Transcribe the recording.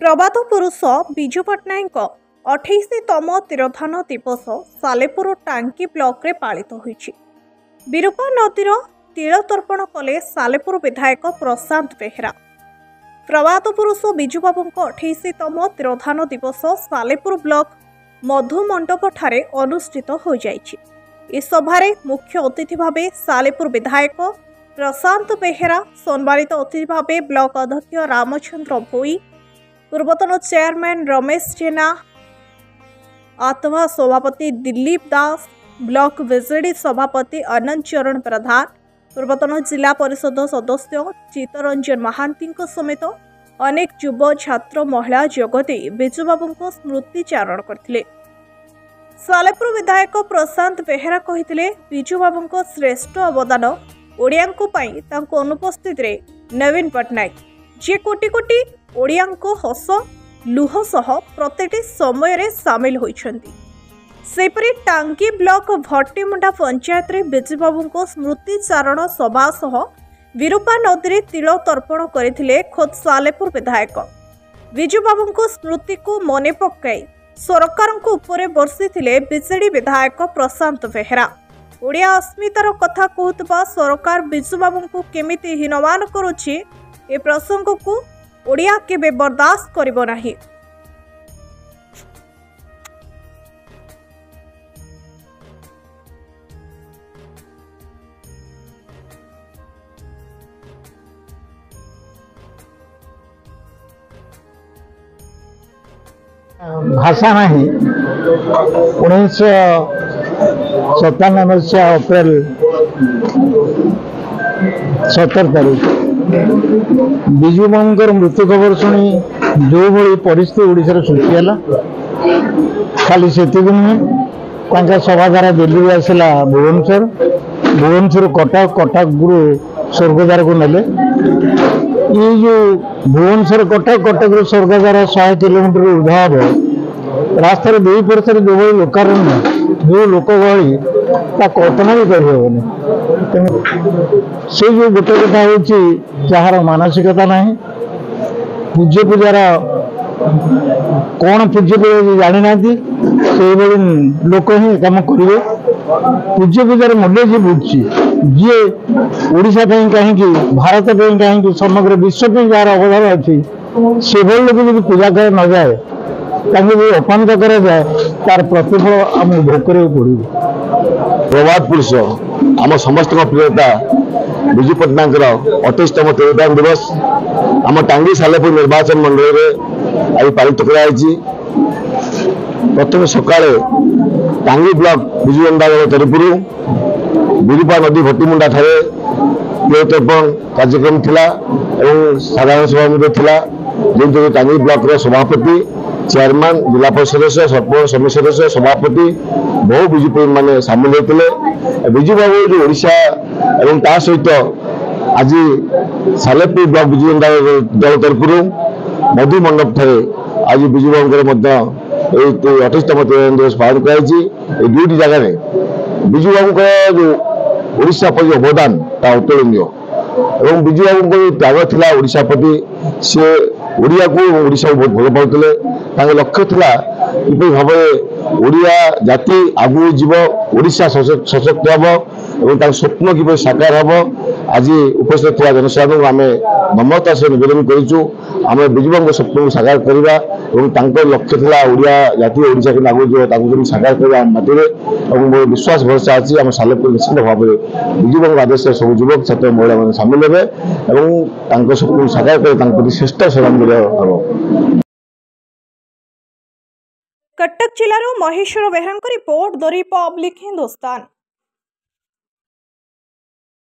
प्रबाद पुरुष विजु पट्टनायक 28तम तिरोधान दिवस सालेपुर टांकी ब्लॉक रे पालित होईछि। विरूपा नदीर तीर तर्पण कले सालेपुर विधायक प्रशांत बेहेरा। प्रबाद पुरुष विजु बाबू 28तम तिरोधान दिवस सालेपुर ब्लॉक मधु मंडप ठारे अनुष्ठित हो जाइछि। इस सभारे मुख्य अतिथि भावे सालेपुर विधायक प्रशांत बेहेरा, सम्मानित अतिथि भावे ब्लॉक अध्यक्ष रामचंद्र भोई, पूर्वतन चेयरमैन रमेश जेना, आत्मा सभापति दिलीप दास, ब्लॉक विजेडी सभापति अनंत चरण प्रधान, पूर्वतन जिला परिषद सदस्य चित्तरंजन महांती समेत अनेक युव छात्र महिला जगदे विजुबाबू स्मृतिचारण करथिले। सालेपुर विधायक प्रशांत बेहेरा कहिथिले विजुबाबू श्रेष्ठ अवदान ओडियांको पई तांको अनुपस्थित रे नवीन पट्टनायक जे कोटी कोटी ओडियांको हस लुह सह प्रत्येक समय रे सामिल होइछन्ति। सेपरि टांकी ब्लॉक भट्टीमुंडा पंचायत रे विजुबाबू स्मृतिचारण सभा सह विरूपा नदी रे तिल तर्पण करथिले खोद सालेपुर विधायक। विजुबाबू स्मृति को मने पकाई सरकार उपरे बर्षिथिले बीजेडी विधायक प्रशांत बेहेरा। ओडिया अस्मितार कथा कहूतबा सरकार विजुबाबू को केमिति हीनमान करुछि ए प्रसंग को ओडिया केबे बर्दाश्त करिबो नाही। भाषा नहीं 1997 मसीहा अप्रैल 17 तारीख विजु बाबूंकर मृत्यु खबर शुणी जो भाई परिस्थिति ओडिशा सृष्टि खाली से नुहे सभा द्वारा दिल्ली आसला भुवनेश्वर कटक कटक गुरु स्वर्गद्वार को नेले। ये जो भुवनेश्वर कटक कटक स्वर्गद्वार 100 किलोमीटर उर्ध रास्तार दुई पार्श्व जो भाई लोकारण्य जो लोक गहली कल्पना भी करहबनी। से जो गोटे कथा हूँ जार मानसिकता ना पूज्य पूजार कौन पूज्य पूजा जानी ना से लोक ही कम करेंगे। पूज्य पूजार मूल्य जी बुझी जी ओडिशा कहीं भारत कहीं समग्र विश्व जार अवदान अच्छी से लोग जो पूजा कर न जाए अपमानित करा जाए तार प्रतिफल आम भोग कर पड़े। प्रभात पुरुष आम समस्त प्रियता विजु पट्टनायक 28तम तिरोधान दिवस आम टांगी सालेपुर निर्वाचन मंडल में आज पालित कराई। प्रथम सकाଳେ टांगी ब्लॉक विजु जनता दल तरफ विरूपा नदी भट्टीमुंडा ठारे तिलोतर्पण कार्यक्रम थिला एवं साधारण सभा थिला जो टांगी ब्लॉक रो सभापति चेयरमैन जिला परिषद सदस्य सरपंच समिति सदस्य सभापति बहु विजु माने सामिल होते। विजु बाबू जो ओडिशा एवं ता सहित आज सालेपुर ब्लॉक विजु जनता दल तरफ मधु मंडप ठारे आज विजु बाबू 28तम तिरोधान दिवस पालन कर दुईटी जगह विजु बाबू जो ओडिशा प्रति अवदान ता अतुलनीय एवं विजु बाबू त्याग थिला ओडिशा प्रति से ओडिया को ओडिशा बहुत भल पाते। लक्ष्य थिला कि भाव ओडिया जाति आगु जीव ओडिशा सशक्त हम और स्वप्न कि साकार हम। आज उपस्थित थी जनसाधारण आम नम्रता से निवेदन करें विजुबाबू स्वप्न को साकार करवा और लक्ष्य थिला ओडिया जाति ओडिशा के आगु जीव साकार करवा माटी और मोर विश्वास भरोसा अच्छी आम सालेपुर निश्चित भाव में विजुबाबू आदेश सब युवक छात्र महिला मैंने सामिल हे और स्वप्न को साकार कर श्रेष्ठ श्रद्धांजलि हम। कटक जिलार Maheshwar Behera report the Republic Hindustan.